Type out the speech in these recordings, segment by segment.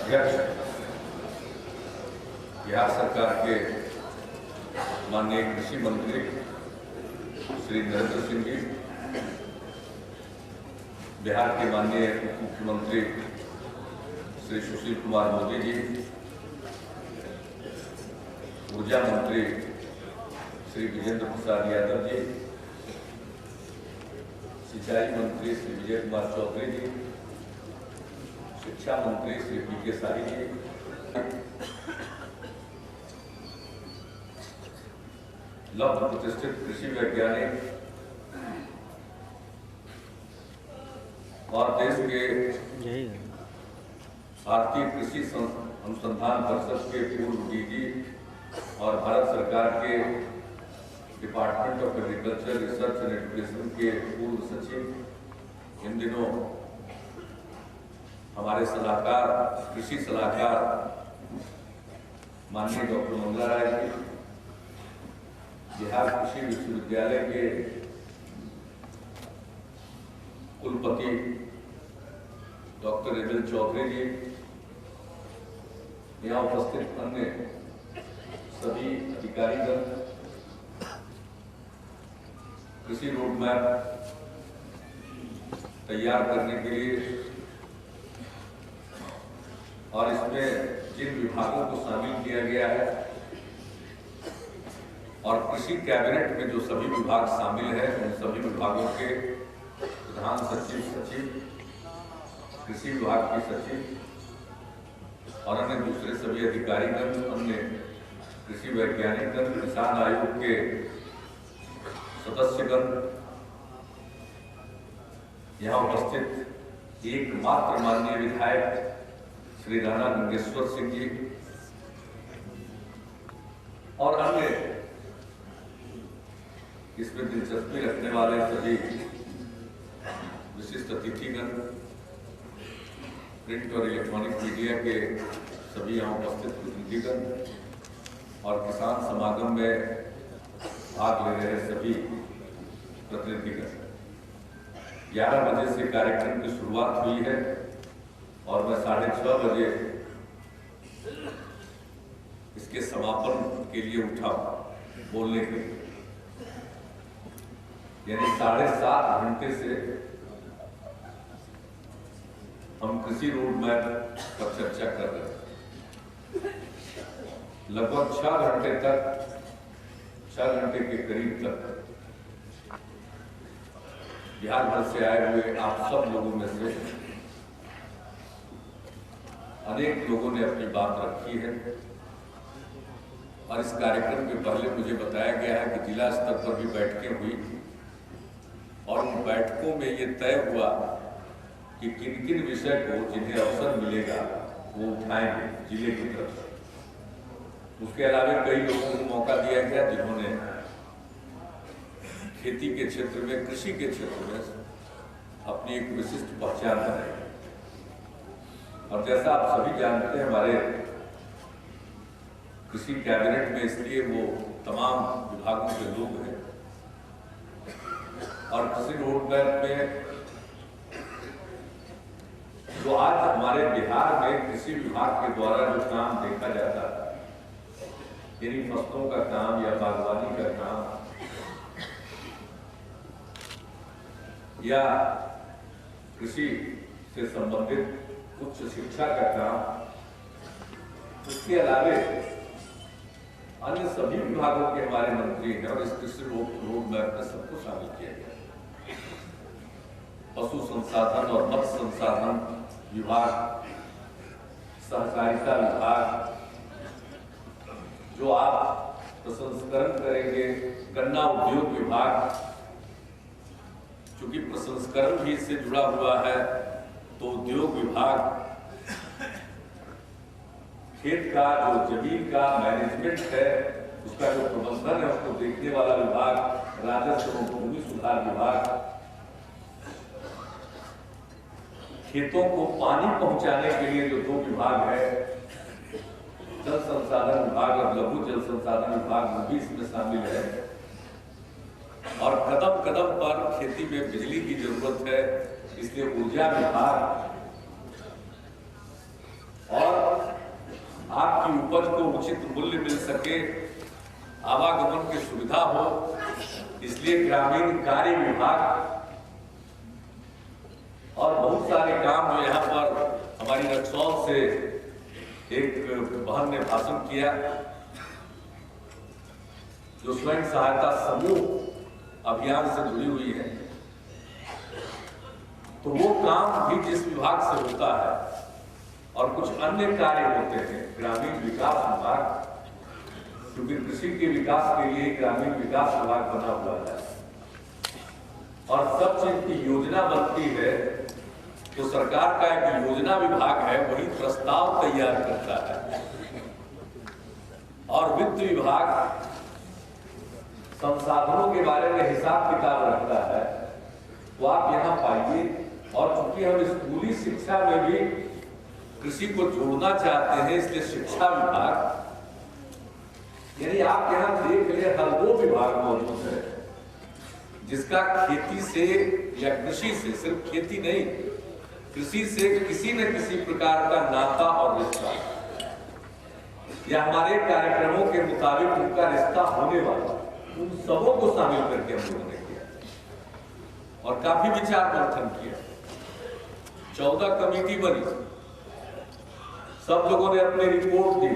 अध्यक्ष बिहार सरकार के माननीय कृषि मंत्री श्री नरेंद्र सिंह जी, बिहार के माननीय उप मुख्यमंत्री श्री सुशील कुमार मोदी जी, ऊर्जा मंत्री श्री विजेंद्र प्रसाद यादव जी, सिंचाई मंत्री श्री विजय कुमार चौधरी जी, शिक्षा मंत्री श्री पी के शाही जी, लब्ध प्रतिष्ठित कृषि वैज्ञानिक और देश के भारतीय कृषि अनुसंधान परिषद के पूर्व डीजी और भारत सरकार के department of agriculture research and education के पूर्व सचिव, इन दिनों हमारे सलाहकार, कृषि सलाहकार माननीय डॉक्टर मंगला राय जी, बिहार कृषि विश्वविद्यालय के कुलपति डॉक्टर एबल चौधरी जी, यहाँ उपस्थित अन्य सभी अधिकारीगण, कृषि रोड मैप तैयार करने के लिए और इसमें जिन विभागों को शामिल किया गया है और कृषि कैबिनेट में जो सभी विभाग शामिल है, उन सभी विभागों के प्रधान सचिव, कृषि विभाग की सचिव और अन्य दूसरे सभी अधिकारीगण, अन्य कृषि वैज्ञानिकगण, किसान आयोग के सदस्यगण, यहाँ उपस्थित एकमात्र माननीय विधायक श्री राणा गंगेश्वर सिंह जी और अन्य इसमें दिलचस्पी रखने वाले सभी विशिष्ट अतिथिगण, प्रिंट और इलेक्ट्रॉनिक मीडिया के सभी यहाँ उपस्थित प्रतिनिधिगण और किसान समागम में भाग ले रहे सभी प्रतिनिधिगण। 11 बजे से कार्यक्रम की शुरुआत हुई है और मैं 6:30 बजे इसके समापन के लिए उठा बोलने के लिए, यानी 7.5 घंटे से हम कृषि रोड मैप पर चर्चा कर रहे हैं। लगभग 6 घंटे तक, 6 घंटे के करीब तक बिहार भर से आए हुए आप सब लोगों में से अनेक लोगों ने अपनी बात रखी है और इस कार्यक्रम के पहले मुझे बताया गया है कि जिला स्तर पर भी बैठकें हुई और उन बैठकों में ये तय हुआ कि किन किन विषय को जिन्हें अवसर मिलेगा वो उठाएंगे जिले की तरफ से। उसके अलावा कई लोगों को मौका दिया गया जिन्होंने खेती के क्षेत्र में, कृषि के क्षेत्र में अपनी एक विशिष्ट पहचान बनाई। और जैसा आप सभी जानते हैं, हमारे कृषि कैबिनेट में इसलिए वो तमाम विभागों के लोग हैं और कृषि रोड मैप में जो आज हमारे बिहार में कृषि विभाग के द्वारा जो काम देखा जाता है, यानी फसलों का काम या बागवानी का काम या कृषि से संबंधित उच्च शिक्षा का काम, उसके अलावे अन्य सभी विभागों के हमारे मंत्री हैं और इस कृषि रोड मैप में सबको शामिल किया गया। पशु संसाधन और मत्स्य संसाधन विभाग, सहकारिता विभाग, जो आप प्रसंस्करण करेंगे, गन्ना उद्योग विभाग, चूंकि प्रसंस्करण भी इससे जुड़ा हुआ है तो उद्योग विभाग, खेत का जो जमीन का मैनेजमेंट है उसका जो प्रबंधन है उसको देखने वाला विभाग, राजस्व एवं भूमि सुधार विभाग, खेतों को पानी पहुंचाने के लिए जो 2 विभाग है, जल संसाधन विभाग और लघु जल संसाधन विभाग, वो भी इसमें शामिल है। और कदम कदम पर खेती में बिजली की जरूरत है, इसलिए ऊर्जा विभाग और आपकी उपज को उचित मूल्य मिल सके, आवागमन की सुविधा हो, इसलिए ग्रामीण कार्य विभाग और बहुत सारे काम जो यहाँ पर हमारी रक्सौल से एक बहन ने भाषण किया, जो स्वयं सहायता समूह अभियान से जुड़ी हुई है, तो वो काम भी जिस विभाग से होता है और कुछ अन्य कार्य होते हैं ग्रामीण विकास विभाग, क्योंकि कृषि के विकास के लिए ग्रामीण विकास विभाग बना हुआ है और सब चीज की योजना बनती है, तो सरकार का एक योजना विभाग है, वही प्रस्ताव तैयार करता है और वित्त विभाग संसाधनों के बारे में हिसाब किताब रखता है। तो आप यहाँ पाइए, और चूंकि हम स्कूली शिक्षा में भी कृषि को जोड़ना चाहते हैं, इसलिए शिक्षा विभाग, यानी आप यहाँ देख ले हर वो विभाग मौजूद है जिसका खेती से या कृषि से, सिर्फ खेती नहीं, कृषि से किसी न किसी प्रकार का नाता और रिश्ता, या हमारे कार्यक्रमों के मुताबिक उनका रिश्ता होने वाला, उन सबों को शामिल करके हम लोगों ने किया और काफी विचार मंथन किया। 14 कमेटी बनी, सब लोगों ने अपनी रिपोर्ट दी,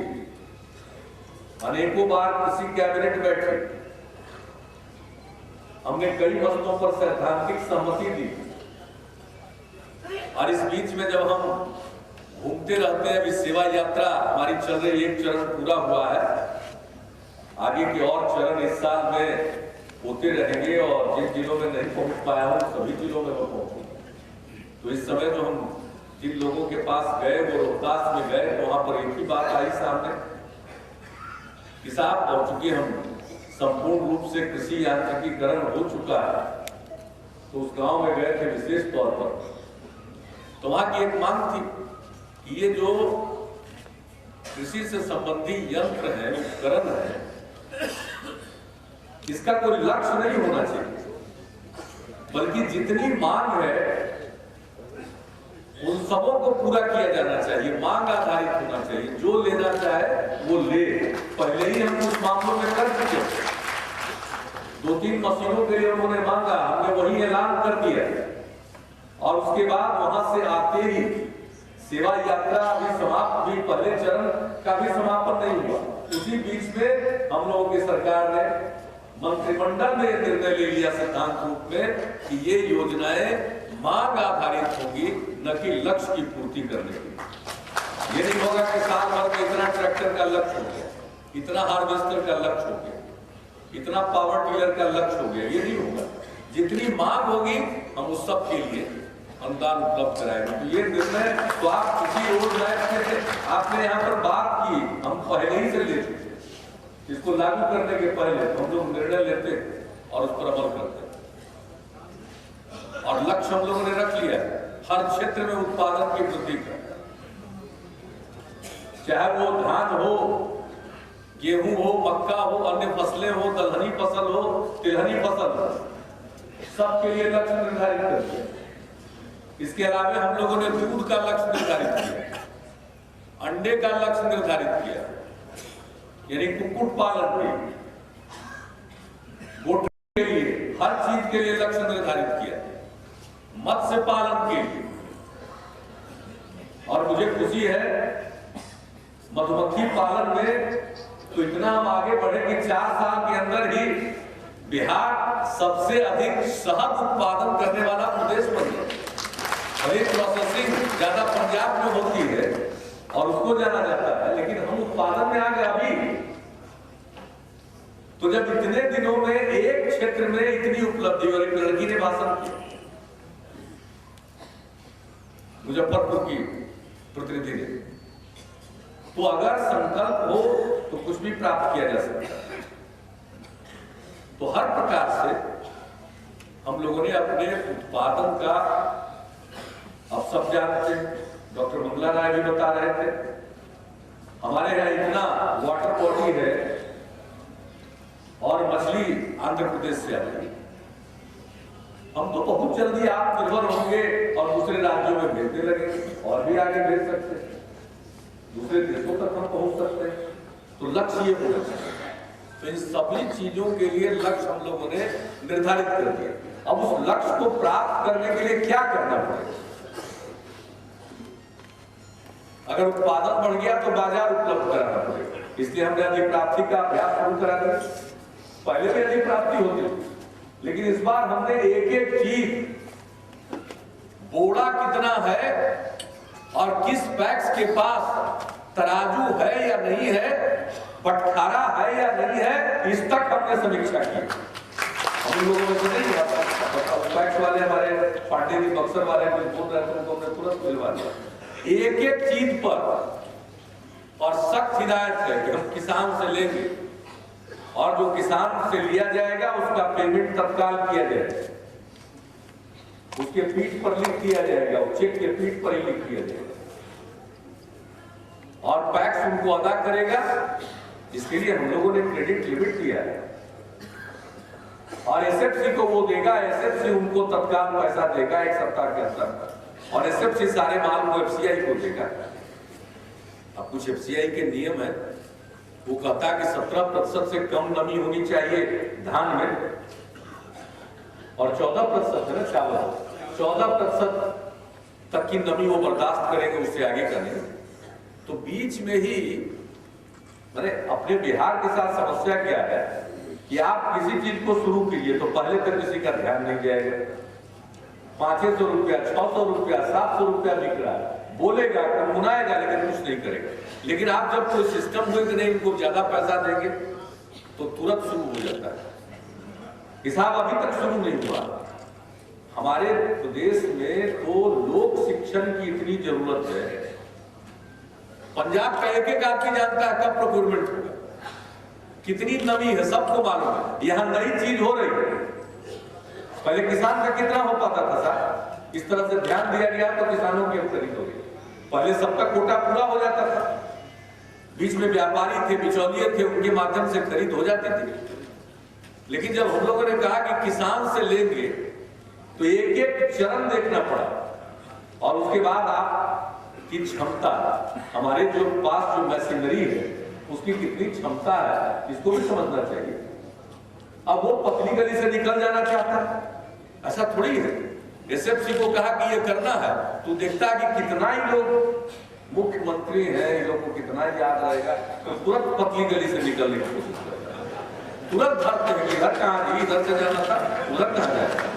अनेकों बार कृषि कैबिनेट बैठे, हमने कई मसलों पर सैद्धांतिक सहमति दी और इस बीच में जब हम घूमते रहते हैं, अभी सेवा यात्रा हमारी चल रही, एक चरण पूरा हुआ है, आगे के और चरण इस साल में होते रहेंगे और जिन जिलों में नहीं पहुंच पाया हूं सभी जिलों में मैं पहुंचूंगा। तो इस समय जो हम जिन लोगों के पास गए, वो रोहतास में गए, तो वहां पर एक ही बात आई सामने कि साहब, और चूंकि हम संपूर्ण रूप से कृषि यांत्रिकीकरण हो चुका है, तो उस गांव में गए थे विशेष तौर पर, तो वहां की एक मांग थी कि ये जो कृषि से संबंधी यंत्र है, उपकरण है, इसका कोई लक्ष्य नहीं होना चाहिए, बल्कि जितनी मांग है उन सबों को पूरा किया जाना चाहिए, मांग आधारित होना चाहिए, जो लेना चाहे वो ले। पहले ही हम कुछ मामलों में कर चुके, 2-3 मशीनों के लिए उन्होंने मांगा, हमने वही ऐलान कर दिया और उसके बाद वहां से आते ही सेवा यात्रा अभी समाप्त हुई, पहले चरण का भी समापन नहीं हुआ, उसी बीच में हम लोगों की सरकार ने मंत्रिमंडल में निर्णय ले लिया सिद्धांत रूप में कि ये योजनाएं मांग आधारित होगी, न कि लक्ष्य की पूर्ति करने की। ये नहीं होगा कि साल भर में इतना ट्रैक्टर का लक्ष्य हो गया, इतना हार्वेस्टर का लक्ष्य हो गया, इतना पावर टिलर का लक्ष्य हो गया, ये नहीं होगा। जितनी मांग होगी हम उस सब के लिए अनुदान उपलब्ध कराएंगे। तो ये निर्णय तो आप किसी रोड मैप में थे, आपने यहाँ पर बात की, हम पहले ही से ले चुके, इसको लागू करने के पहले हम लोग निर्णय लेते और उस पर अमल करते, और लक्ष्य हम लोगों ने रख लिया हर क्षेत्र में उत्पादन की वृद्धि का, चाहे वो धान हो, गेहूं हो, मक्का हो, अन्य फसलें हो, दलहनी फसल हो, तिलहनी फसल हो, सबके लिए लक्ष्य निर्धारित कर दिया। इसके अलावा हम लोगों ने दूध का लक्ष्य निर्धारित किया, अंडे का लक्ष्य निर्धारित किया, यानी कुक्कुट पालन के, गोट के लिए, हर चीज के लिए लक्ष्य निर्धारित किया, मत्स्य पालन के लिए। और मुझे खुशी है मधुमक्खी पालन में तो इतना हम आगे बढ़े कि 4 साल के अंदर ही बिहार सबसे अधिक शहद उत्पादन करने वाला प्रदेश बन गया। भले प्रोसेसिंग ज्यादा पंजाब में होती है और उसको जाना जाता है, लेकिन हम उत्पादन में आ गए अभी। तो जब इतने दिनों में एक क्षेत्र में इतनी उपलब्धि, और एक लड़की ने भाषण किया, मुजफ्फरपुर की प्रतिनिधि ने, तो अगर संकल्प हो तो कुछ भी प्राप्त किया जा सकता है। तो हर प्रकार से हम लोगों ने अपने उत्पादन का, अब सब जानते हैं, डॉक्टर मंगला राय भी बता रहे थे, हमारे यहाँ इतना वाटर बॉडी है और मछली आंध्र प्रदेश से आ रही है, हम तो बहुत जल्दी आत्मनिर्भर होंगे और दूसरे राज्यों में भेजने लगेंगे और भी आगे भेज सकते हैं, दूसरे देशों तक हम पहुंच तो लक्ष्य ये होना चाहिए। तो इन सभी चीजों के लिए लक्ष्य हम लोगों ने निर्धारित कर दिया। अब उस लक्ष्य को प्राप्त करने के लिए क्या करना पड़ेगा? अगर उत्पादन बढ़ गया तो बाजार उपलब्ध कराना पड़ेगा, इसलिए हमने अधिप्राप्ति का अभ्यास शुरू करा दिया। पहले भी अधिप्राप्ति होती थी, लेकिन इस बार हमने एक एक चीज, बोड़ा कितना है और किस पैक्स के पास तराजू है या नहीं है, बटखारा है या नहीं है, इस तक हमने समीक्षा की। हम लोगों में तो नहीं पैक्स वाले हमारे पांडे जी बक्सर वाले बोल रहे थे, उनको हमने तुरंत मिलवा दिया। एक एक चीज पर और सख्त हिदायत है कि हम किसान से लेंगे और जो किसान से लिया जाएगा उसका पेमेंट तत्काल किया जाएगा, उसके पीठ पर लिख दिया जाएगा, चेक के पीठ पर ही लिख दिया जाएगा और पैक्स उनको अदा करेगा। इसके लिए हम लोगों ने क्रेडिट लिमिट दिया है और एसएफसी को वो देगा, एसएफसी उनको तत्काल पैसा देगा 1 सप्ताह के अंदर और एसएफसी सारे माल को एफसीआई को देगा। अब कुछ एफसीआई के नियम है, वो कहता है कि 17% से कम नमी होनी चाहिए धान में और 14% है ना चावल, 14% तक की नमी वो बर्दाश्त करेंगे, उससे आगे का नहीं। तो बीच में ही मैंने अपने बिहार के साथ समस्या क्या है कि आप किसी चीज को शुरू कीजिए तो पहले तक किसी का ध्यान नहीं जाएगा। 500 रुपया, 600 रुपया, 700 रुपया बिक रहा है, बोलेगा, मुनाएगा, लेकिन कुछ नहीं करेगा। लेकिन आप जब कोई सिस्टम हुए कि नहीं इनको ज्यादा पैसा देंगे तो तुरंत शुरू हो जाता है। हिसाब अभी तक शुरू नहीं हुआ। हमारे प्रदेश में तो लोक शिक्षण की इतनी जरूरत है। पंजाब का एक आदमी जानता है कब प्रोक्योरमेंट होगा, कितनी नमी है, सबको मालूम है। यहाँ नई चीज हो रही है, पहले किसान का कितना हो पाता था साहब, इस तरह से ध्यान दिया गया तो किसानों की खरीद हो गई। पहले सबका कोटा पूरा हो जाता था, बीच में व्यापारी थे, बिचौलिए थे, उनके माध्यम से खरीद हो जाती थी। लेकिन जब हम लोगों ने कहा कि किसान से लेंगे तो एक एक चरण देखना पड़ा और उसके बाद आपकी क्षमता, हमारे जो पास जो मशीनरी है उसकी कितनी क्षमता है, इसको भी समझना चाहिए। अब वो पतली गली से निकल जाना चाहता है, ऐसा थोड़ी है। एसएफसी को कहा कि ये करना है तो देखता है कि कितना ही लोग मुख्यमंत्री हैं, इन लोगों को कितना याद रहेगा, तो तुरंत पतली गली से निकलने की कोशिश करता है। तुरंत धरते हैं, इधर कहाँ जी, इधर से जाना था, उधर कहाँ जाए।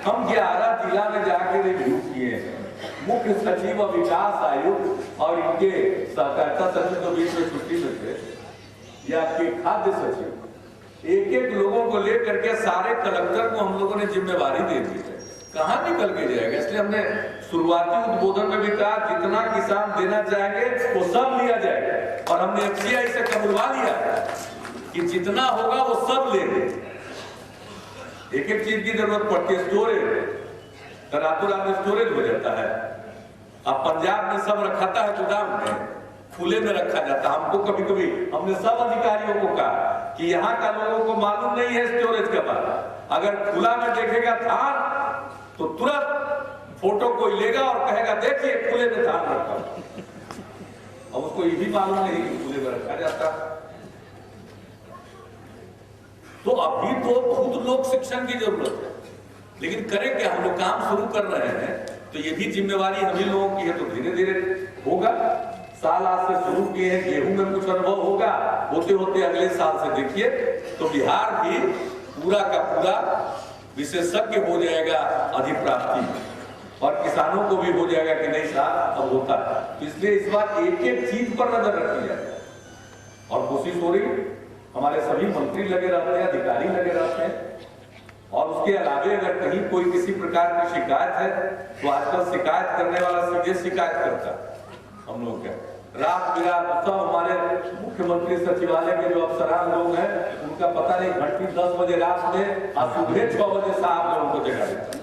हम 11 जिला में जाके रिव्यू किए हैं। मुख्य सचिव और विकास आयुक्त और इनके सहकारिता सचिव जो बीच में छुट्टी में थे, या आपके खाद्य सचिव, एक एक लोगों को लेकर के सारे कलेक्टर को हम लोगों ने जिम्मेवारी दे दी है। कहाँ निकल के जाएगा, इसलिए हमने शुरुआती उद्बोधन में भी कहा जितना किसान देना चाहेंगे वो सब लिया जाएगा और हमने एफसीआई से कबूलवा लिया कि जितना होगा वो सब लेंगे। एक एक चीज की जरूरत पड़ती है, स्टोरेज, तो रातों रात में स्टोरेज हो जाता है। अब पंजाब में सब रखाता है गोदाम में, खुले में रखा जाता। हमको कभी कभी हमने सब अधिकारियों को कहा कि यहाँ का लोगों को मालूम नहीं है स्टोरेज का बात। अगर खुला में देखेगा धान तो तुरंत फोटो कोई लेगा और कहेगा देखिए खुले में धान रखा। अब उसको ये भी मालूम नहीं कि खुले में रखा जाता। तो अभी तो बहुत लोक शिक्षण की जरूरत है, लेकिन करें क्या, हम लोग काम शुरू कर रहे हैं तो ये भी जिम्मेवारी हम ही लोगों की है। तो धीरे धीरे होगा। साल आज से शुरू किए हैं, गेहूं में कुछ अनुभव होगा, होते होते अगले साल से देखिए तो बिहार भी पूरा का पूरा विशेषज्ञ हो जाएगा अधिप्राप्ति और किसानों को भी हो जाएगा कि नहीं साहब अब होता है। तो इसलिए इस बार एक एक चीज पर नजर रखी जाए और कोशिश हो रही। हमारे सभी मंत्री लगे रहते हैं, अधिकारी लगे रहते हैं और उसके अलावे अगर कहीं कोई किसी प्रकार की शिकायत है तो आजकल शिकायत करने वाला सीधे शिकायत करता है। हम लोग क्या रात बिरात सब हमारे मुख्यमंत्री सचिवालय के जो अफसरान लोग हैं उनका पता नहीं घंटी 10 बजे रात में और सुबह 6 बजे साहब लोगों को जगा देता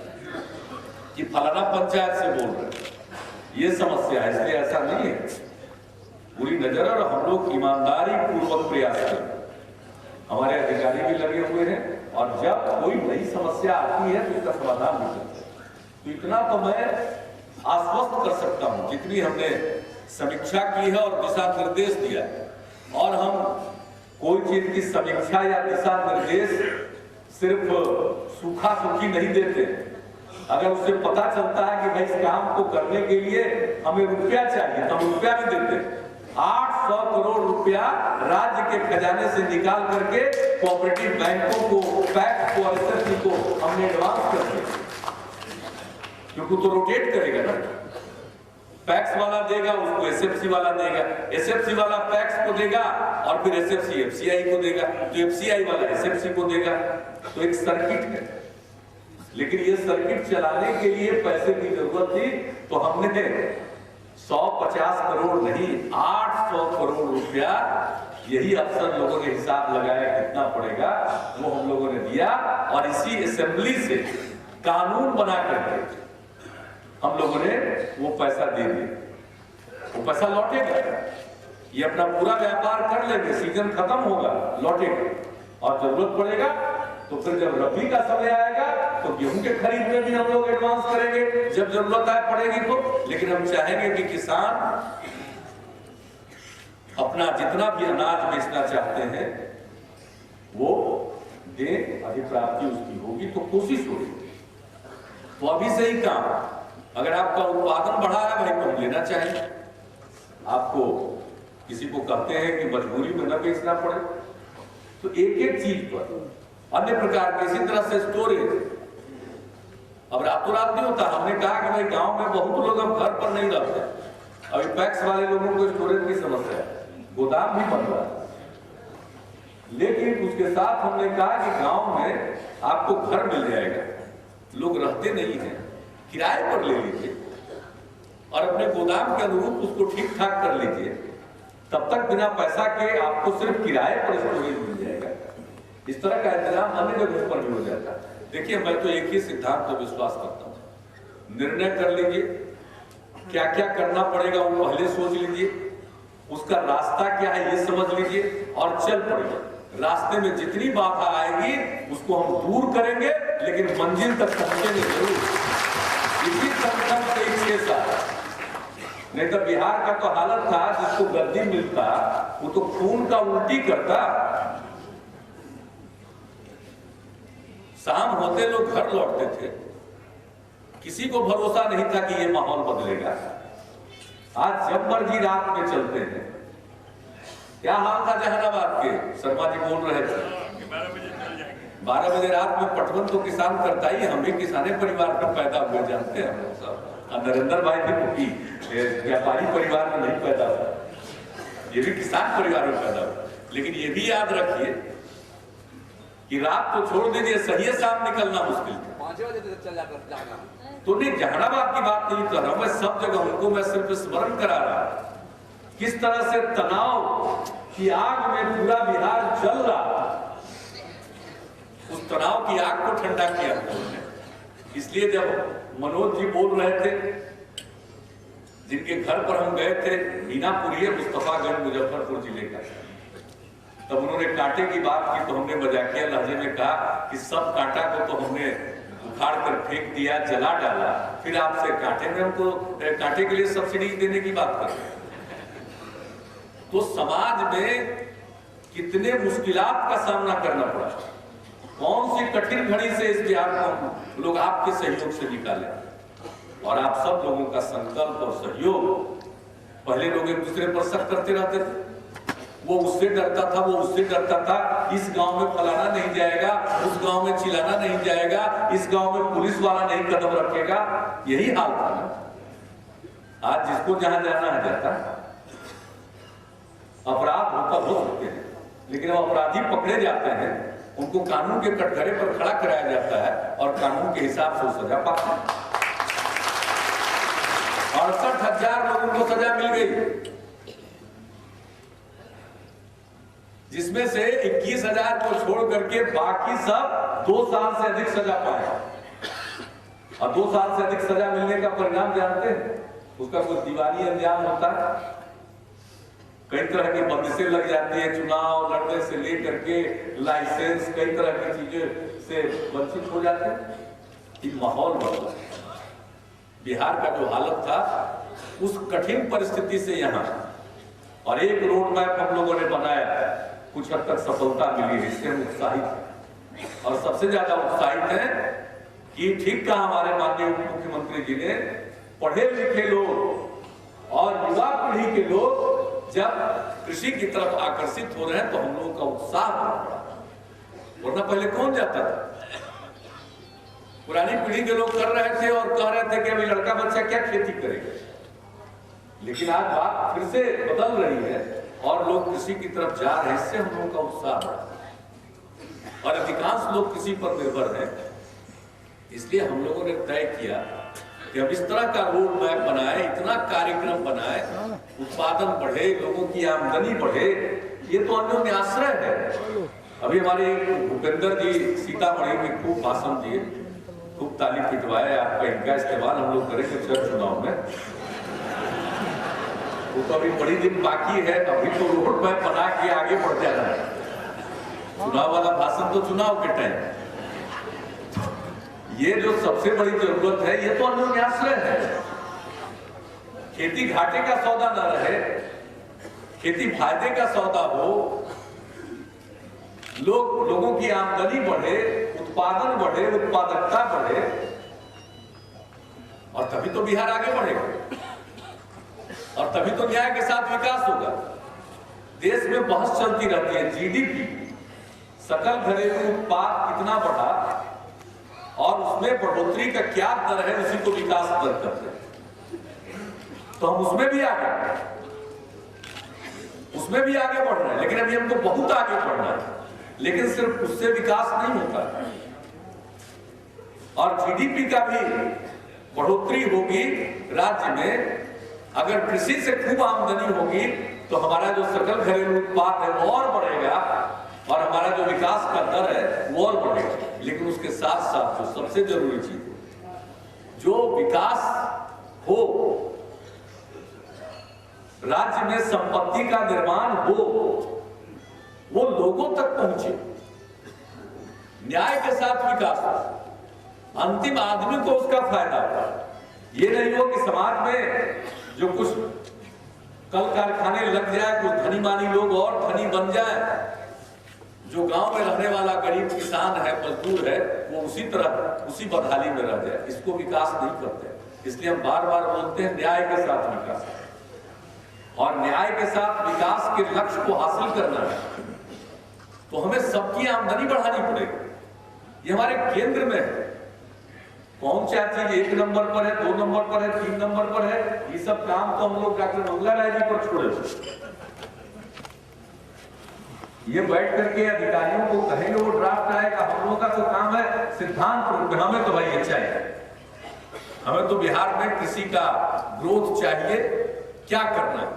कि फलाना पंचायत से बोल रहे। ये समस्या है, इसलिए ऐसा नहीं है। पूरी नजर और हम लोग ईमानदारी पूर्वक प्रयास करें। हमारे अधिकारी भी लगे हुए हैं और जब कोई नई समस्या आती है तो इसका समाधान निकलता है। तो इतना तो मैं आश्वस्त कर सकता हूं, जितनी हमने समीक्षा की है और दिशा निर्देश दिया है और हम कोई चीज की समीक्षा या दिशा निर्देश सिर्फ सूखा सूखी नहीं देते। अगर उससे पता चलता है कि भाई इस काम को करने के लिए हमें रुपया चाहिए तो हम रुपया भी देते। 800 करोड़ रुपया राज्य के खजाने से निकाल करके कोऑपरेटिव बैंकों को, पैक्स को, एसएफसी को हमने एडवांस कर दिया, क्योंकि तो रोटेट करेगा ना। पैक्स वाला देगा उसको एसएफसी वाला देगा, एसएफसी वाला पैक्स को देगा और फिर एसएफसी एफसीआई को देगा, तो एफसीआई वाला एसएफसी को देगा। तो एक सर्किट है, लेकिन ये सर्किट चलाने के लिए पैसे की जरूरत थी, तो हमने 150 करोड़ नहीं 800 करोड़ रुपया, यही अफसर लोगों ने हिसाब लगाया कितना पड़ेगा, वो हम लोगों ने दिया। और इसी असेंबली से कानून बना करके हम लोगों ने वो पैसा दे दिया। वो पैसा लौटेगा, ये अपना पूरा व्यापार कर लेंगे, सीजन खत्म होगा, लौटेगा। और जरूरत पड़ेगा तो फिर जब रबी का समय आएगा तो गेहूं के खरीद में भी हम लोग एडवांस करेंगे जब जरूरत आए पड़ेगी तो। लेकिन हम चाहेंगे कि किसान अपना जितना भी अनाज बेचना चाहते हैं वो दे, अधिप्राप्ति उसकी होगी तो कोशिश होगी। तो अभी से ही काम, अगर आपका उत्पादन बढ़ा है भाई तो हम लेना चाहिए। आपको किसी को कहते हैं कि मजबूरी में न बेचना पड़े, तो एक एक चीज पर अन्य प्रकार के, इसी तरह से स्टोरेज। अब रातों रात नहीं होता। हमने कहा कि भाई गांव में बहुत लोग अब घर पर नहीं रहते, अभी पैक्स वाले लोगों को स्टोरेज की समस्या है, गोदाम भी बन रहा है। लेकिन उसके साथ हमने कहा कि गांव में आपको घर मिल जाएगा, लोग रहते नहीं हैं, किराए पर ले लीजिए और अपने गोदाम के अनुरूप उसको ठीक ठाक कर लीजिए, तब तक बिना पैसा के आपको सिर्फ किराए पर स्टोरेज मिल जाएगा। इस तरह का इंतजाम अन्य जगहों पर भी हो जाता है। देखिए, मैं तो एक ही सिद्धांत पर विश्वास करता हूँ, निर्णय कर लीजिए, क्या क्या करना पड़ेगा वो पहले सोच लीजिए, उसका रास्ता क्या है ये समझ लीजिए और चल पड़िए। रास्ते में जितनी बाधा आएगी उसको हम दूर करेंगे, लेकिन मंजिल तक पहुंचेंगे जरूर। इसी संकल्प से 6 साल, नहीं तो बिहार का तो हालत था, जिसको गद्दी मिलता वो तो खून का उल्टी करता। शाम होते लोग घर लौटते थे, किसी को भरोसा नहीं था कि ये माहौल बदलेगा। आज जब मर्जी रात में चलते हैं। क्या हाल था जहानाबाद के, शर्मा जी बोल रहे थे 12 बजे रात में पटवन तो किसान करता ही, हम भी किसाने परिवार में पैदा हुए, जानते हैं हम लोग सब। नरेंद्र भाई भी व्यापारी परिवार में नहीं पैदा हुआ, ये भी किसान परिवार में पैदा हुआ। लेकिन ये भी याद रखिए कि रात तो छोड़ दीजिए, सही शाम निकलना मुश्किल है। 5 बजे तक चल जाना तो नहीं। जहानाबाद की बात नहीं कर रहा हूं मैं, सब जगह उनको मैं सिर्फ स्मरण करा रहा किस तरह से तनाव की आग में पूरा बिहार जल रहा, उस तनाव की आग को ठंडा किया उन्होंने। इसलिए जब मनोज जी बोल रहे थे, जिनके घर पर हम गए थे, मीनापुरी मुस्तफागंज मुजफ्फरपुर जिले का, तब उन्होंने कांटे की बात की तो हमने मजाकिया लहजे में कहा कि सब कांटा को तो हमने उखाड़ कर फेंक दिया, जला डाला, फिर आपसे कांटे में हमको कांटे के लिए सब्सिडी देने की बात कर रहे हैं। तो समाज में कितने मुश्किलात का सामना करना पड़ा, कौन सी कठिन घड़ी से इस बिहार को लोग आपके सहयोग से निकाले। और आप सब लोगों का संकल्प और सहयोग। पहले लोग एक दूसरे पर शक करते रहते थे, वो उससे डरता था, वो उससे डरता था, इस गांव में फलाना नहीं जाएगा, उस गांव में चिल्लाना नहीं जाएगा, इस गांव में पुलिस वाला नहीं कदम रखेगा, यही हाल था ना। आज जिसको जहां जाना है जाता है। अपराध होता हो सकते हैं, लेकिन वो अपराधी पकड़े जाते हैं, उनको कानून के कटघरे पर खड़ा कराया जाता है और कानून के हिसाब से सजा पाते हैं। 68,000 लोगों को सजा मिल गई, जिसमें से 21,000 को छोड़ करके बाकी सब 2 साल से अधिक सजा पाए। और 2 साल से अधिक सजा मिलने का परिणाम जानते हैं, उसका कोई दीवानी अंजाम होता है। कई तरह की बंदिशें लग जाती है, चुनाव लड़ने से लेकर के लाइसेंस, कई तरह की चीजें से वंचित हो जाते हैं। माहौल बदला, बिहार का जो हालत था उस कठिन परिस्थिति से यहाँ, और एक रोड मैप हम लोगों ने बनाया, कुछ हद तक सफलता मिली है, इससे हम उत्साहित हैं। और सबसे ज्यादा उत्साहित हैं कि ठीक कहा हमारे माननीय उप मुख्यमंत्री जी ने, पढ़े लिखे लोग और युवा पीढ़ी के लोग जब कृषि की तरफ आकर्षित हो रहे हैं तो हम लोगों का उत्साह बढ़ रहा है, वरना पहले कौन जाता था? पुरानी पीढ़ी के लोग कर रहे थे और कह रहे थे कि अभी लड़का बच्चा क्या खेती करेगा, लेकिन आज बात फिर से बदल रही है और लोग कृषि की तरफ जा रहे हैं, इससे हम लोगों का उत्साह बढ़ा। और अधिकांश लोग कृषि पर निर्भर हैं, इसलिए हम लोगों ने तय किया कि अब इस तरह का रोड मैप बनाए, इतना कार्यक्रम बनाए, उत्पादन बढ़े, लोगों की आमदनी बढ़े, ये तो अन्योन्य आश्रय है। अभी हमारे भूपेंद्र जी सीतामढ़ी में खूब भाषण दिए, खूब ताली पिटवाए, आपका इनका इस्तेमाल हम लोग करेंगे चुनाव चुनाव में। वो तो अभी बड़ी दिन बाकी है, अभी तो रोड मैप बना के आगे बढ़ जाना है। चुनाव वाला भाषण तो चुनाव के टाइम। ये जो सबसे बड़ी जरूरत है, ये तो अन्योन्य आश्रय है। खेती घाटे का सौदा न रहे, खेती फायदे का सौदा हो, लोगों की आमदनी बढ़े, उत्पादन बढ़े, उत्पादकता बढ़े, और तभी तो बिहार आगे बढ़ेगा और तभी तो न्याय के साथ विकास होगा। देश में बहस चलती रहती है, जीडीपी, सकल घरेलू उत्पाद कितना बढ़ा और उसमें बढ़ोतरी का क्या दर है, उसी को विकास दर कहते हैं। तो हम उसमें भी आगे बढ़ रहे हैं, लेकिन अभी हमको बहुत आगे बढ़ना है। लेकिन सिर्फ उससे विकास नहीं होता, और जीडीपी का भी बढ़ोतरी होगी राज्य में। अगर कृषि से खूब आमदनी होगी तो हमारा जो सकल घरेलू उत्पाद है वो और बढ़ेगा और हमारा जो विकास का दर है वो और बढ़ेगा। लेकिन उसके साथ साथ जो सबसे जरूरी चीज है, जो विकास हो, राज्य में संपत्ति का निर्माण हो, वो लोगों तक पहुंचे, न्याय के साथ विकास हो, अंतिम आदमी को उसका फायदा हो। ये नहीं हो कि समाज में जो कुछ कल कारखाने लग जाए, कुछ धनी मानी लोग और धनी बन जाए, जो गांव में रहने वाला गरीब किसान है, मजदूर है, वो उसी तरह उसी बदहाली में रह जाए। इसको विकास नहीं करते। इसलिए हम बार बार बोलते हैं न्याय के साथ विकास, और न्याय के साथ विकास के लक्ष्य को हासिल करना है तो हमें सबकी आमदनी बढ़ानी पड़ेगी। ये हमारे केंद्र में है। कौन सा चीज 1 नंबर पर है, 2 नंबर पर है, 3 नंबर पर है, ये सब काम तो हम लोग डॉक्टर मंगला राय जी पर छोड़े। ये बैठ करके अधिकारियों को कहेंगे वो ड्राफ्ट आएगा, हम लोगों का तो काम है सिद्धांत रूप में। हमें तो भाई ये चाहिए, हमें तो बिहार में कृषि का ग्रोथ चाहिए, क्या करना है।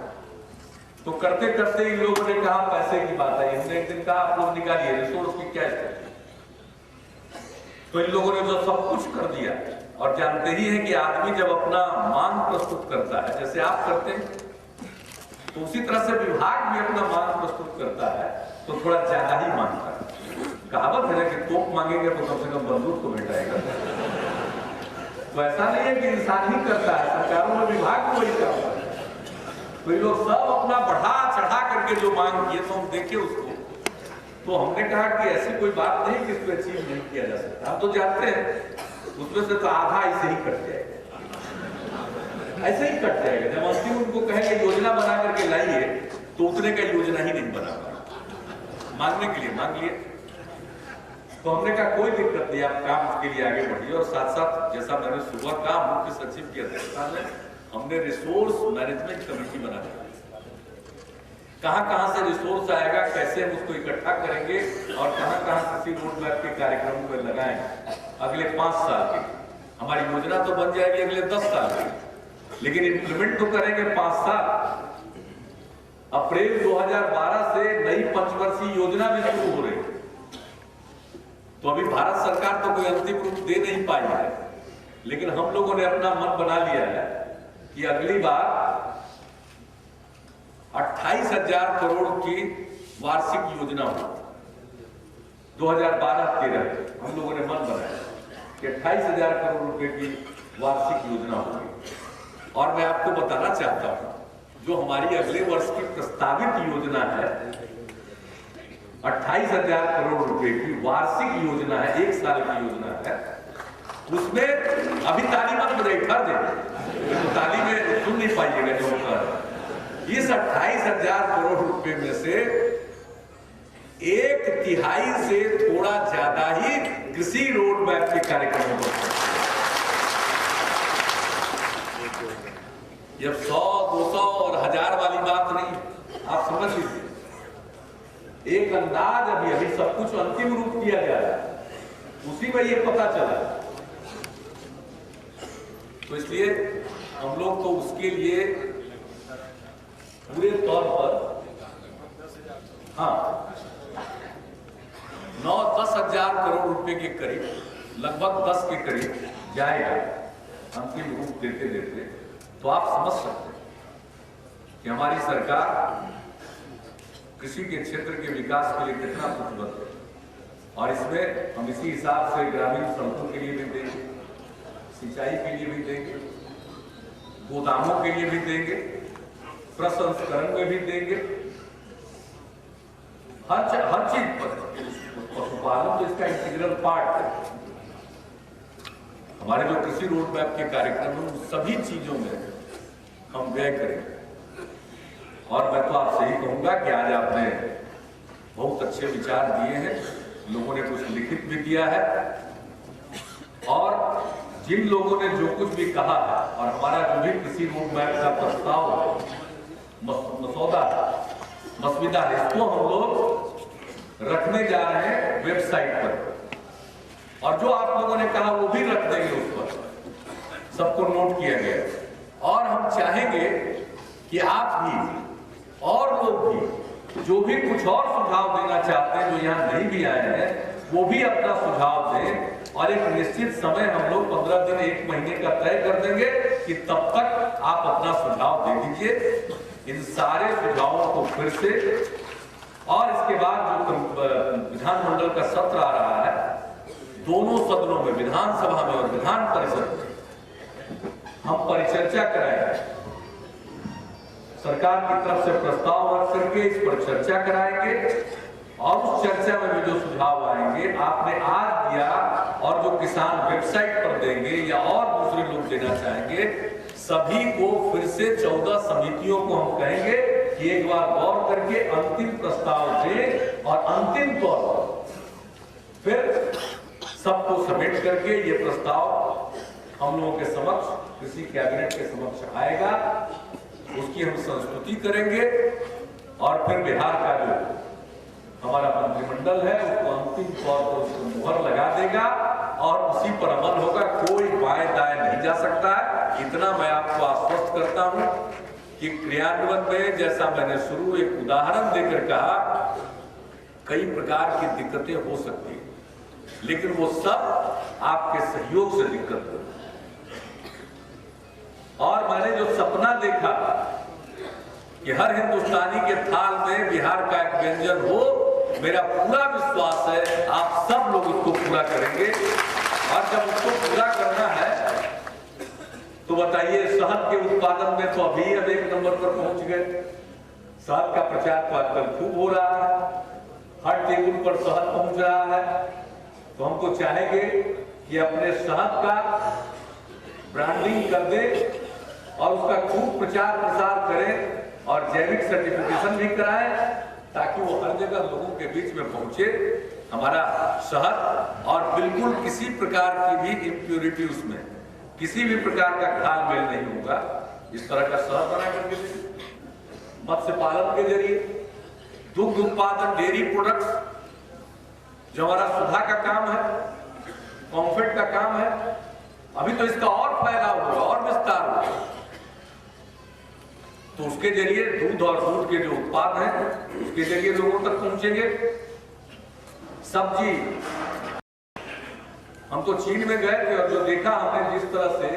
तो करते करते इन लोगों ने कहा पैसे की बात है, हमने एक दिन कहा आप लोग निकालिए रिसोर्स की क्या स्थिति। तो इन लोगों ने जो सब कुछ कर दिया, और जानते ही हैं कि आदमी जब अपना मांग प्रस्तुत करता है, जैसे आप करते हैं, तो उसी तरह से विभाग भी अपना मांग प्रस्तुत करता है तो थोड़ा ज्यादा ही मांगता है। कहावत है ना कि तोप मांगेंगे तो कम से कम बंदूक को भेटाएगा। तो ऐसा नहीं है कि इंसान ही करता है, सरकारों में विभाग को वही करता है। तो ये लोग सब अपना बढ़ा चढ़ा करके जो मांग किए तो हम देखे उसको, तो हमने कहा कि ऐसी कोई बात नहीं कि इसको अचीव नहीं किया जा सकता। हम तो जानते हैं उसमें से तो आधा ऐसे ही कट जाएगा, ऐसे ही कट जाएगा। जब अंतिम उनको कहेंगे योजना बना करके लाइए तो उतने का योजना ही नहीं बना पाए। मांगने के लिए मांग लिए, तो हमने कहा कोई दिक्कत नहीं, आप काम उसके लिए आगे बढ़िए। और साथ साथ जैसा मैंने सुबह कहा, मुख्य सचिव की अध्यक्षता में हमने रिसोर्स मैनेजमेंट कमेटी बना दी। कहां से रिसोर्स आएगा, कैसे हम उसको इकट्ठा करेंगे और कहां किसी रोड मैप के कार्यक्रम में लगाएंगे अगले 5 साल के। हमारी योजना तो बन जाएगी अगले 10 साल की, लेकिन इंप्लीमेंट तो करेंगे 5 साल। अप्रैल 2012 से नई पंचवर्षीय योजना भी शुरू हो रही है। तो अभी भारत सरकार तो कोई अंतिम रूप दे नहीं पाई है, लेकिन हम लोगों ने अपना मन बना लिया है कि अगली बार 28,000 करोड़ की वार्षिक योजना हो। 2012-13 हम लोगों ने मन बनाया कि 28,000 करोड़ रुपए की वार्षिक योजना होगी। और मैं आपको बताना चाहता हूं जो हमारी अगले वर्ष की प्रस्तावित योजना है 28,000 करोड़ रुपए की वार्षिक योजना है, 1 साल की योजना है, उसमें अभी ताली मत बजाइए, ठहर जाइए, तो ताली में सुन नहीं पाइएगा जो कर। इस 28,000 करोड़ रुपए में से 1/3 से थोड़ा ज्यादा ही कृषि रोड मैप के कार्यक्रमों पर, जब 100, 200 और 1000 वाली बात नहीं, आप समझ लीजिए। एक अंदाज अभी सब कुछ अंतिम रूप दिया जा रहा है, उसी में ये पता चला। तो इसलिए हम लोग तो उसके लिए पूरे तौर पर 9-10 हजार करोड़ रुपए के करीब, लगभग 10 के करीब जाएगा अंतिम रूप देते देते। तो आप समझ सकते हैं कि हमारी सरकार कृषि के क्षेत्र के विकास के लिए कितना प्रतिबद्ध है, और इसमें हम इसी हिसाब से ग्रामीण सड़कों के लिए भी देंगे, सिंचाई के लिए भी देंगे, गोदामों के लिए भी देंगे, प्रसंस्करण में भी देंगे, हर चीज पर। पशुपालन तो इसका इंटीग्रल पार्ट है। हमारे जो कृषि रोड मैप के कार्यक्रम है, उन सभी चीजों में हम व्यय करेंगे। और मैं तो आपसे ही कहूंगा कि आज आपने बहुत अच्छे विचार दिए हैं, लोगों ने कुछ लिखित भी किया है, और जिन लोगों ने जो कुछ भी कहा है, और हमारा जो भी कृषि रोड मैप का प्रस्ताव है, मसौदा, मसविदा, इसको हम लोग रखने जा रहे हैं वेबसाइट पर, और जो आप लोगों ने कहा वो भी रख देंगे उस पर, सबको नोट किया गया। और हम चाहेंगे कि आप भी और लोग भी जो भी कुछ और सुझाव देना चाहते हैं, जो यहाँ नहीं भी आए हैं, वो भी अपना सुझाव दें, और एक निश्चित समय हम लोग 15 दिन 1 महीने का तय कर देंगे कि तब तक आप अपना सुझाव दे दीजिए। इन सारे सुझावों को फिर से, और इसके बाद जो विधानमंडल का सत्र आ रहा है, दोनों सदनों में, विधानसभा में और विधान परिषद में, हम परिचर्चा कराएंगे। सरकार की तरफ से प्रस्ताव रख करके इस पर चर्चा कराएंगे, और उस चर्चा में भी जो सुझाव आएंगे, आपने आज दिया और जो किसान वेबसाइट पर देंगे या और दूसरे लोग देना चाहेंगे, सभी को फिर से 14 समितियों को हम कहेंगे कि एक बार गौर करके अंतिम प्रस्ताव दें, और अंतिम तौर पर फिर सबको समेट करके ये प्रस्ताव हम लोगों के समक्ष, कृषि कैबिनेट के समक्ष आएगा, उसकी हम संस्तुति करेंगे, और फिर बिहार का जो हमारा मंत्रिमंडल है उसको अंतिम तौर पर उसको मुहर लगा देगा, और उसी पर अमल होगा। कोई बाएं दाएं नहीं जा सकता है। इतना मैं आपको आश्वस्त करता हूं कि क्रियान्वयन में, जैसा मैंने शुरू एक उदाहरण देकर कहा, कई प्रकार की दिक्कतें हो सकती है, लेकिन वो सब आपके सहयोग से दिक्कत हो। और मैंने जो सपना देखा कि हर हिंदुस्तानी के थाल में बिहार का एक व्यंजन हो, मेरा पूरा विश्वास है आप सब लोग उसको पूरा करेंगे। और जब उसको पूरा करना है तो बताइए, शहद के उत्पादन में तो अभी अब 1 नंबर पर पहुंच गए। शहद का प्रचार तो आजकल खूब हो रहा है, हर टेबल पर शहद पहुंच रहा है। तो हम तो चाहेंगे कि अपने शहद का ब्रांडिंग कर दे और उसका खूब प्रचार प्रसार करें, और जैविक सर्टिफिकेशन भी कराएं, ताकि वो हर जगह लोगों के बीच में पहुंचे हमारा शहद, और बिल्कुल किसी प्रकार की भी इम्प्योरिटी, उसमें किसी भी प्रकार का घाल-मेल नहीं होगा। इस तरह का शहद बना करके मत्स्य पालन के जरिए, दुग्ध उत्पादन, डेयरी प्रोडक्ट्स, जो हमारा सुधा का काम है, कॉम्फेट का काम है, अभी तो इसका और फैलाव होगा और विस्तार होगा। तो उसके जरिए दूध और दूध के जो उत्पाद हैं, उसके जरिए लोगों तक पहुंचेंगे। सब्जी, हम तो चीन में गए थे और जो देखा हमने, जिस तरह से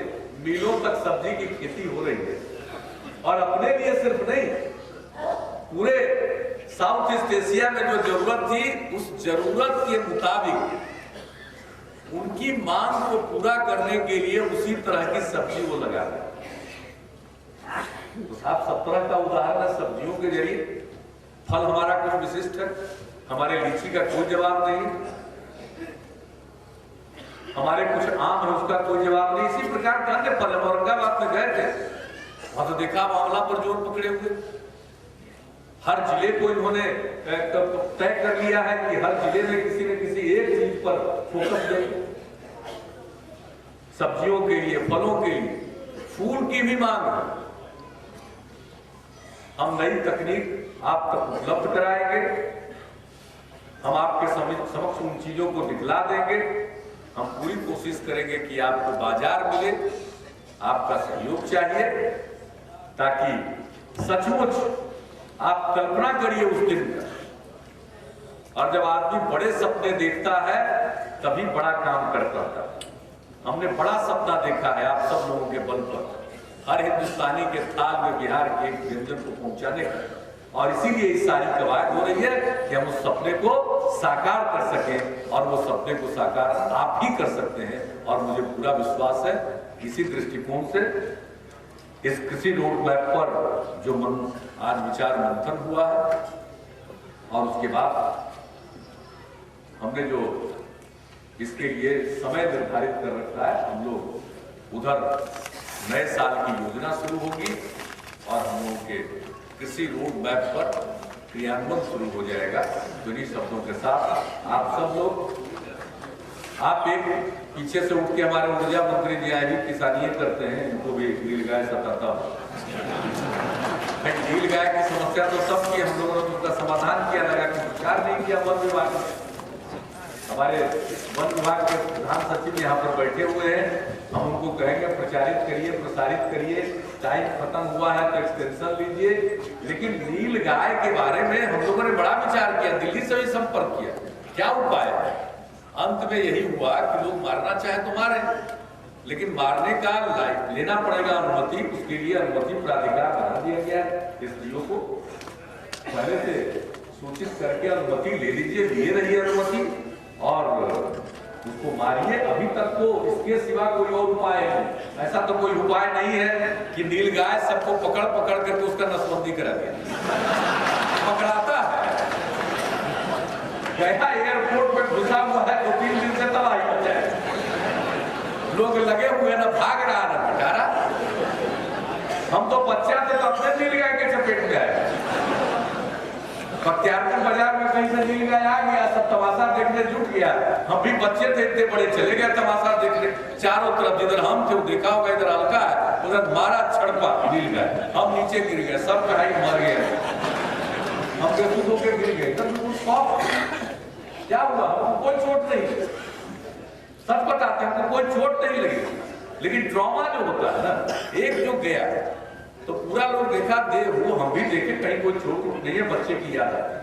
मिलों तक सब्जी की खेती हो रही है, और अपने लिए सिर्फ नहीं, पूरे साउथ ईस्ट एशिया में जो जरूरत थी, उस जरूरत के मुताबिक उनकी मांग को पूरा करने के लिए उसी तरह की सब्जी वो लगा रहे हैं। तो साहब सब तरह का उदाहरण है सब्जियों के जरिए। फल हमारा कुछ विशिष्ट है, हमारे लीची का कोई जवाब नहीं, हमारे कुछ आम है उसका कोई जवाब नहीं। इसी प्रकार के अन्य फल। औरंगाबाद में गए थे, वहां तो देखा मामला पर जोर पकड़े हुए। हर जिले को इन्होंने तय कर लिया है कि हर जिले में किसी न किसी एक चीज पर फोकस देंगे। सब्जियों के लिए, फलों के लिए, फूल की भी मांग है। हम नई तकनीक आप तक उपलब्ध कराएंगे, हम आपके समक्ष उन चीजों को दिखला देंगे। हम पूरी कोशिश करेंगे कि आपको बाजार मिले, आपका सहयोग चाहिए, ताकि सचमुच आप कल्पना करिए उस दिन का। और जब आदमी बड़े सपने देखता है तभी बड़ा काम कर पाता है। हमने बड़ा सपना देखा है आप सब लोगों के बल पर, हर हिंदुस्तानी के थाल में बिहार के एक व्यंजन को पहुंचाने का। और इसीलिए इस सारी कवायद हो रही है कि हम उस सपने को साकार कर सकें, और वो सपने को साकार आप ही कर सकते हैं। और मुझे पूरा विश्वास है इसी दृष्टिकोण से इस कृषि रोड मैप पर जो आज विचार मंथन हुआ है, और उसके बाद हमने जो इसके लिए समय निर्धारित कर रखा है, हम लोग उधर नए साल की योजना शुरू होगी और हम लोगों के कृषि रोड मैप पर क्रियान्वयन शुरू हो जाएगा। तो इन्हीं शब्दों के साथ आप सब लोग, आप एक पीछे से उठ के हमारे ऊर्जा मंत्री जी आए भी किसानी करते हैं, इनको भी नीलगाय सताता हो। नीलगाय की समस्या तो सब की, हम लोगों ने उसका समाधान किया, लगा कि विचार नहीं किया। वन विभाग, हमारे वन विभाग के प्रधान सचिव यहाँ पर बैठे हुए हैं, हम उनको कहेंगे प्रचारित करिए, प्रसारित करिए। टाइम खत्म हुआ है तो एक्सटेंशन लीजिए। लेकिन नीलगाय के बारे में हम लोगों ने बड़ा विचार किया, दिल्ली से भी संपर्क किया, क्या उपाय है। अंत में यही हुआ कि लोग मारना चाहे तो मारे, लेकिन मारने का लेना पड़ेगा अनुमति। उसके लिए अनुमति प्राधिकार बना दिया गया है। एसडीओ को पहले से सूचित करके अनुमति ले लीजिए, लिए रहिए अनुमति, और उसको मारिए। अभी तक तो इसके सिवा कोई और उपाय नहीं। ऐसा तो कोई उपाय नहीं है कि नीलगाय सबको पकड़ पकड़ करके उसका नसबंदी करा दिया। पकड़ाता है, गया एयरपोर्ट पर घुसा हुआ है, 2-3 दिन से तबाही मचा है। लोग लगे हुए ना भाग रहा ना हटा रहा। हम तो बच्चा थे तो अपने नीलगाय के चपेट में आए। बख्तियारपुर बाजार में कहीं से नीलगाय आ गया, सब तमाशा देखने जुट गया। हम भी बच्चे थे, इतने बड़े, चले गए तमाशा देखने। चारों तरफ जिधर हम थे देखा होगा, इधर हल्का है, उधर मारा छड़पा नीलगाय, हम नीचे गिर गए, सब कहाई मर गए, हम बेखुद होकर गिर गए। क्या हुआ? हमको कोई चोट नहीं, सच बताते हैं, हमको कोई चोट नहीं लगी। लेकिन ट्रॉमा जो होता है ना, एक जो गया तो पूरा लोग देखा दे, वो हम भी देखे, कहीं कोई चोट नहीं है, बच्चे की याद आती है।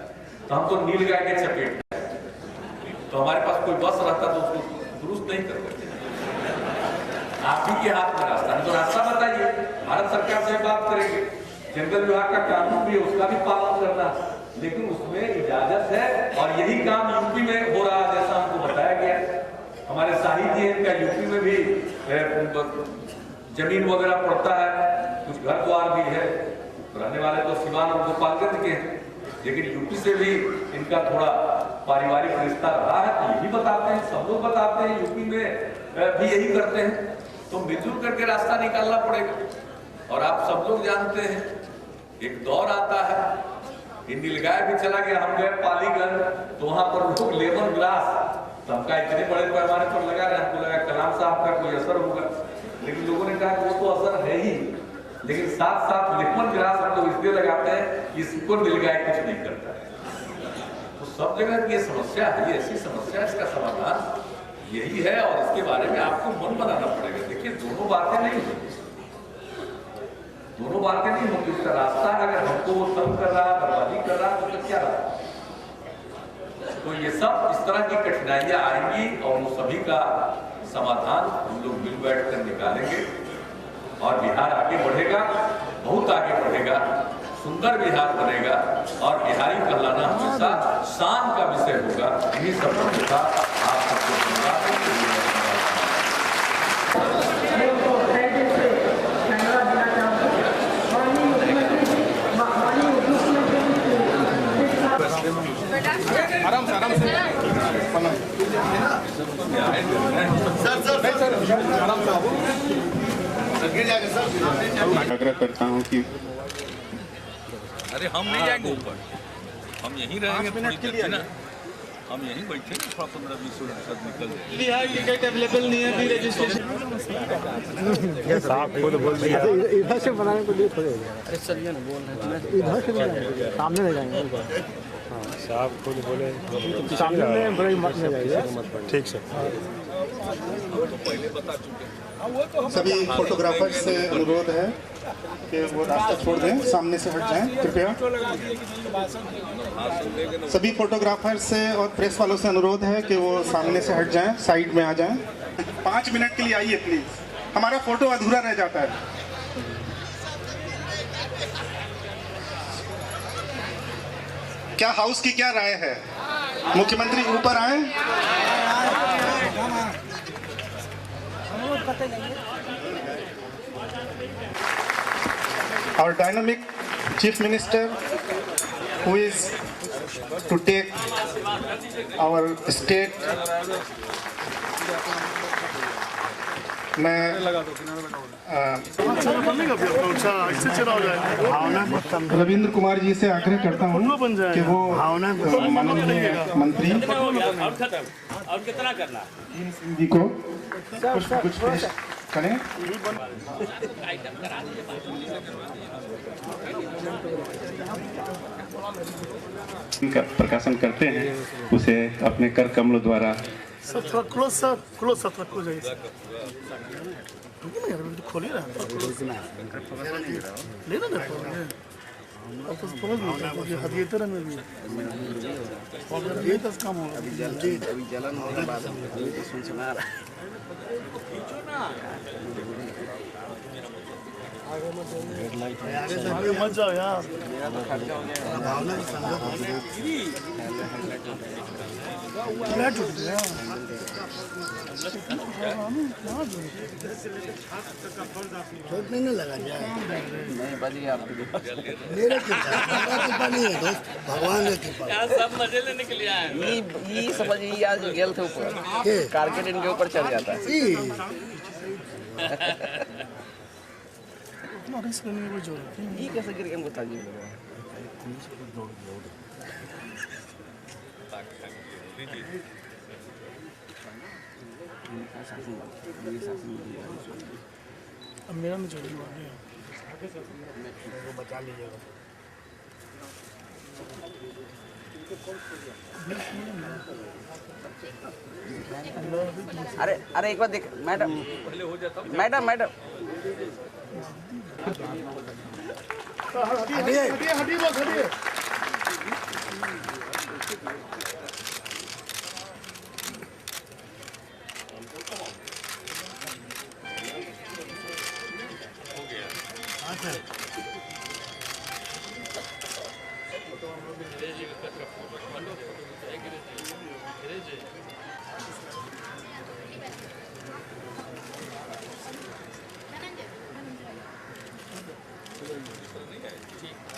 तो हम तो नीलगाय के चपेट में, तो हमारे पास कोई बस रहता तो उसको दुरुस्त नहीं कर सकते। आप ही के हाथ में रास्ता है, तो रास्ता बताइए। भारत सरकार से बात करेंगे, जंगल विभाग का कानून भी है, उसका भी पालन करना, लेकिन उसमें इजाजत है। और यही काम यूपी में हो रहा है, जैसा हमको बताया गया। हमारे शाही जी इनका यूपी में भी जमीन वगैरह पड़ता है, कुछ घर द्वार भी है, रहने वाले तो सिवान और गोपालगंज के हैं, लेकिन यूपी से भी इनका थोड़ा पारिवारिक रिश्ता रहा है। तो यही बताते हैं, सब लोग बताते हैं, यूपी में भी यही करते हैं। तो मिलजुल करके रास्ता निकालना पड़ेगा। और आप सब लोग जानते हैं, एक दौर आता है, नीलगाय भी चला गया, हम गए पालीगंज, तो वहां पर लोग लेमन ग्रास सबका इतने बड़े पैमाने पर लगा रहे, हमको लगा कलाम साहब का कोई असर होगा, लेकिन लोगों ने कहा वो तो असर है ही, लेकिन साथ साथ लेमन ग्रास हम लोग इसलिए लगाते हैं कि इसको नीलगाय कुछ नहीं करता है। तो सब जगह की ये समस्या है, ये ऐसी समस्या, इसका समाधान यही है। और इसके बारे में आपको मन बनाना पड़ेगा। देखिए, दोनों बातें नहीं होती, दोनों बातें नहीं होती। उसका रास्ता अगर हमको वो तंग कर रहा है, बर्बादी कर रहा है, तो क्या रहा। तो ये सब इस तरह की कठिनाइयां आएंगी और वो सभी का समाधान हम लोग मिल बैठ कर निकालेंगे। और बिहार आगे बढ़ेगा, बहुत आगे बढ़ेगा, सुंदर बिहार बनेगा। और बिहारी कहलाना हमेशा शान का विषय होगा। इन्हीं सब के साथ आप सबको धन्यवाद। आराम से आराम से आग्रह करता हूँ कि अरे हम नहीं जाएंगे ऊपर, हम यहीं रहेंगे थोड़ी देर ना, हम यहीं बैठे थोड़ा 15-20 मिनट निकल जाएंगे। टिकट अवेलेबल नहीं है, रजिस्ट्रेशन साहब खुद बोल दिया इधर से बनाने को लिए थोड़े हो जाएगा। अरे चलिए ना बोल रहे हैं इधर से सामने नहीं जाएंगे। हाँ साहब खुद बोले सामने में बड़े मत में जाइए। ठीक सर। पहले बता चुके हैं। सभी फोटोग्राफर्स से अनुरोध है कि वो रास्ता छोड़ दें, सामने से हट जाएं कृपया। सभी फोटोग्राफर्स से और प्रेस वालों से अनुरोध है कि वो सामने से हट जाएं, साइड में आ जाएं। 5 मिनट के लिए आइए प्लीज, हमारा फोटो अधूरा रह जाता है। क्या हाउस की क्या राय है? मुख्यमंत्री ऊपर आए। Our dynamic Chief Minister, who is to take our state, मैं रविंद्र कुमार जी से आग्रह करता हूँ कि वो माननीय मंत्री और कितना करना जी को कुछ पेश करें। का प्रकाशन करते हैं उसे अपने कर कमलों द्वारा सर थोड़ा क्लोज सर रखो जाइए खोलिए ना लेना ना अब तो समझ नहीं हदियत तरह में भी और ये तो काम होगा अभी जलन होने के बाद तो सुना रहा आगे मत जाओ यार फ्लैट उठ गया नहीं लगा जाए नहीं बाजी आपकी मेरे कृपा नहीं है दोस्त, भगवान की कृपा। सब मजे लेने के लिए आए ये समझिए आज गेल थे ऊपर कारकेट इनके ऊपर चढ़ जाता है। ये कैसे गिर गए हमको ताजी अब मेरा में जोड़ी बचा लीजिएगा। अरे अरे एक बार देख मैडम मैडम हटिए बस हटिए।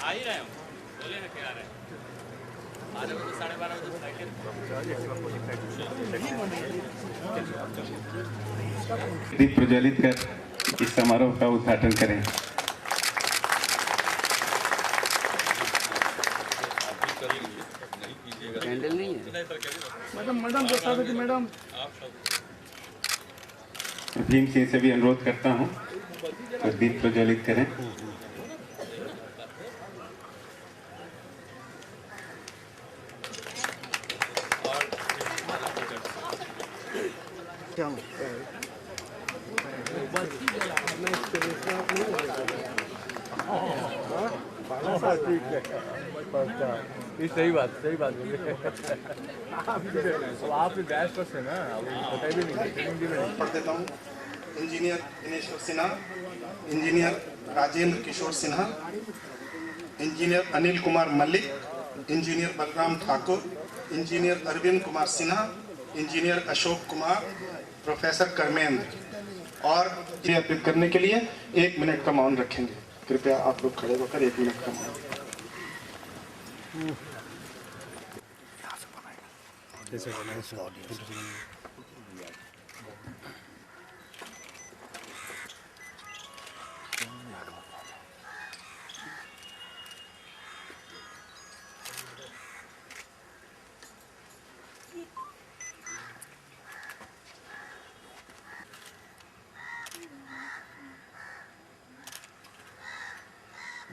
आ ही रहे हो बोले ना क्या आ रहे हैं 12 बजे 12:30 बजे फ्लाइट दीप प्रज्वलित कर इस समारोह का उद्घाटन करें। कैंडल नहीं है मैडम मैडम भीम सिंह से भी अनुरोध करता हूं तो दीप प्रज्वलित करें। सही बात बोले आप गैस पर से ना पता भी नहीं पढ़ देता हूँ। Engineer Dineshwar Sinha, engineer Rajendra Kishore Sinha, engineer Anil Kumar Mallick, engineer Balram Thakur, engineer Arvind Kumar Sinha, engineer Ashok Kumar, professor Karmendra. और ये अर्पित करने के लिए 1 मिनट का मौन रखेंगे। कृपया आप लोग खड़े होकर 1 मिनट का मौन। अच्छे से बनाए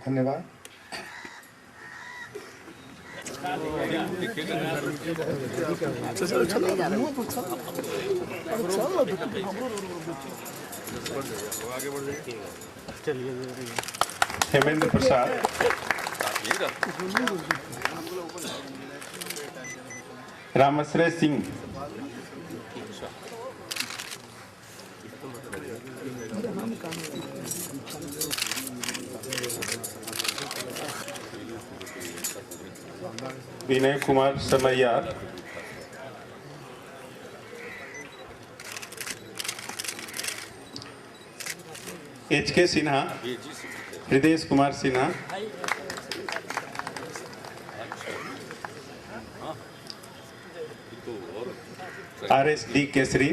धन्यवाद। हेमेंद्र प्रसाद, रामाश्रय सिंह, विनय कुमार समैयार, HK सिन्हा, हृदय Kumar Sinha, RSD Kesari,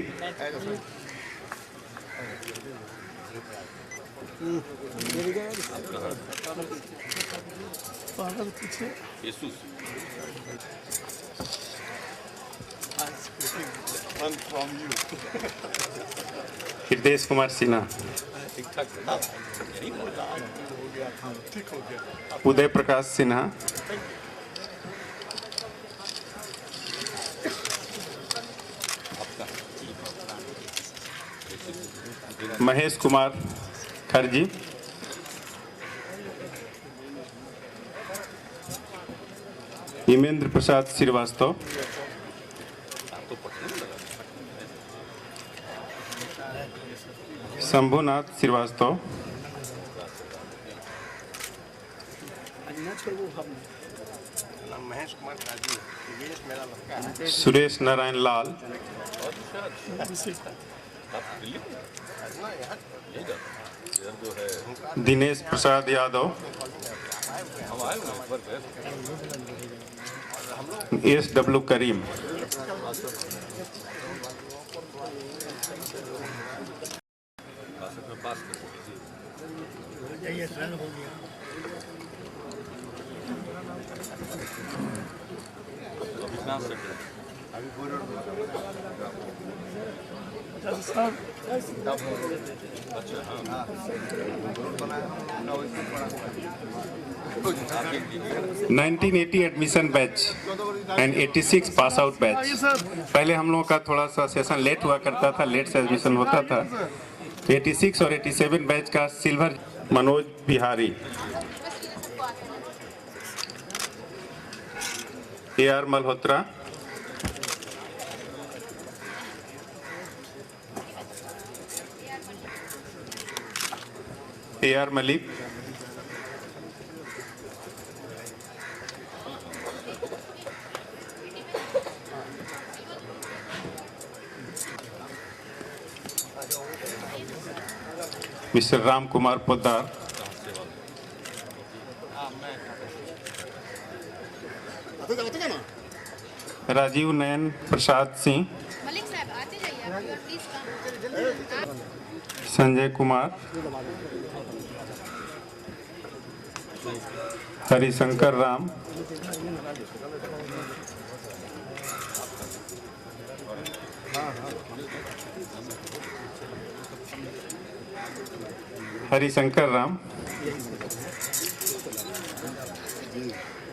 Hriday Kumar Sinha, Uday Prakash Sinha, Mahesh Kumar Kharji, Himendra Prasad Srivastava, Shambhunath Srivastava, Suresh Narayan Lal, Dinesh Prasad Yadav, SW Karim, (1980) admission batch and 86 pass out batch. पहले हम लोगों का थोड़ा सा सेशन लेट हुआ करता था, लेट से एडमिशन होता था। 86 और 87 बैच का silver Manoj Bihari, AR Malhotra, AR Malik, mister Ram Kumar Poddar, Rajiv Nayan Prasad Singh, Sanjay Kumar, Harishankar Ram, Harishankar Ram,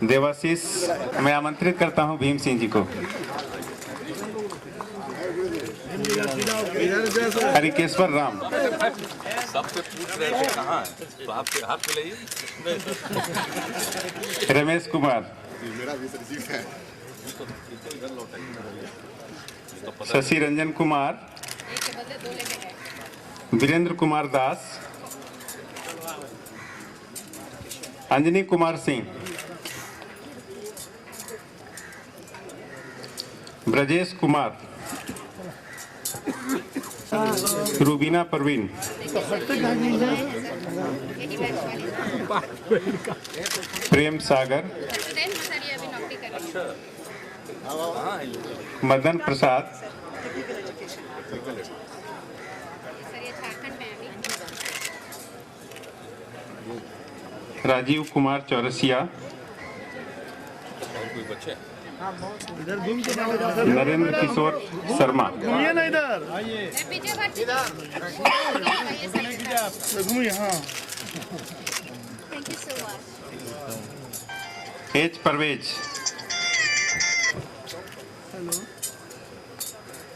Debashish. मैं आमंत्रित करता हूं भीम सिंह जी को। हरिकेश्वर राम, सबसे पूछ रहे थे कहाँ है, तो आपके हाथ में लाइए। रमेश कुमार, शशि रंजन कुमार, वीरेंद्र कुमार दास, अंजनी कुमार सिंह, ब्रजेश कुमार, रूबीना परवीन, प्रेम सागर, मदन प्रसाद, सर ये झारखंड में है अभी। राजीव कुमार चौरसिया, इधर घूम के ना इधर नरेंद्र किशोर शर्मा। घूमिए ना इधर पीछे भट्टी घूमिए। हाँ thank you so much. H Parvez,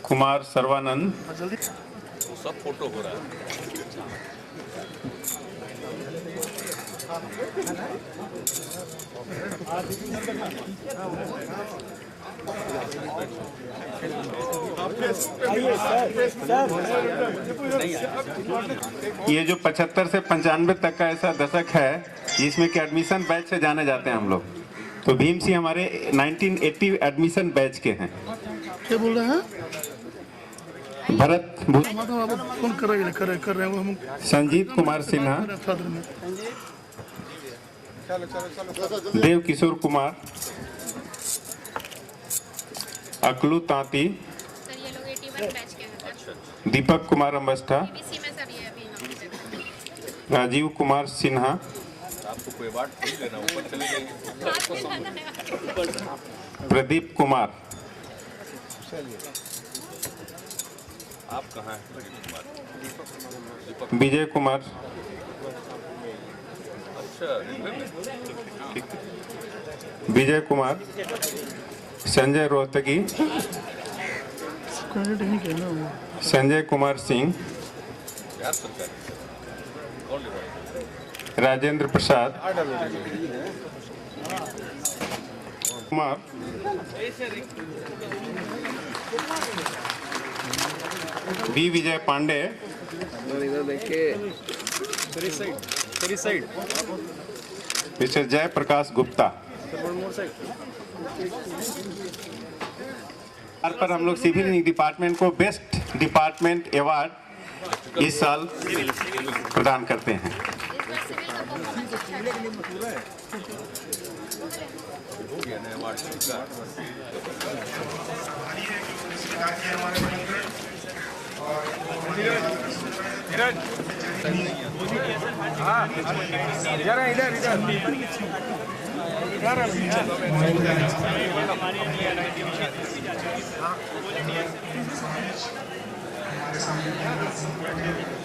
Kumar Sarvanand, जल्दी सब फोटो हो रहा है। ये जो 75 से 95 तक का ऐसा दशक है जिसमें कि एडमिशन बैच से जाने जाते हैं हम लोग। तो भीम सिंह हमारे 1980 एडमिशन बैच के हैं। क्या बोल रहे हैं? भरत कौन कर रहे हैं वो हम संजीत कुमार सिन्हा, फादर में देव किशोर कुमार, अकलू तांती, सर ये लोग 81 बैच के हैं सर। दीपक कुमार अम्बस्टा, बीबीसी में सब ये अभी नॉमिनेटेड। राजीव कुमार सिन्हा, आपको कोई अवार्ड नहीं लेना, ऊपर चले जाएंगे। प्रदीप कुमार, आप कहाँ हैं? विजय कुमार, अच्छा, विजय कुमार, संजय रोहतगी, कैंडिडेट नहीं कहना वो संजय कुमार सिंह, यार सरकार कौन ले रहा है? राजेंद्र प्रसाद कुमार, बी विजय पांडे, इधर देखिए मिस्टर जय प्रकाश गुप्ता। पर हम लोग सिविल इंजीनियरिंग डिपार्टमेंट को बेस्ट डिपार्टमेंट अवार्ड इस साल प्रदान करते हैं। हमारे सामने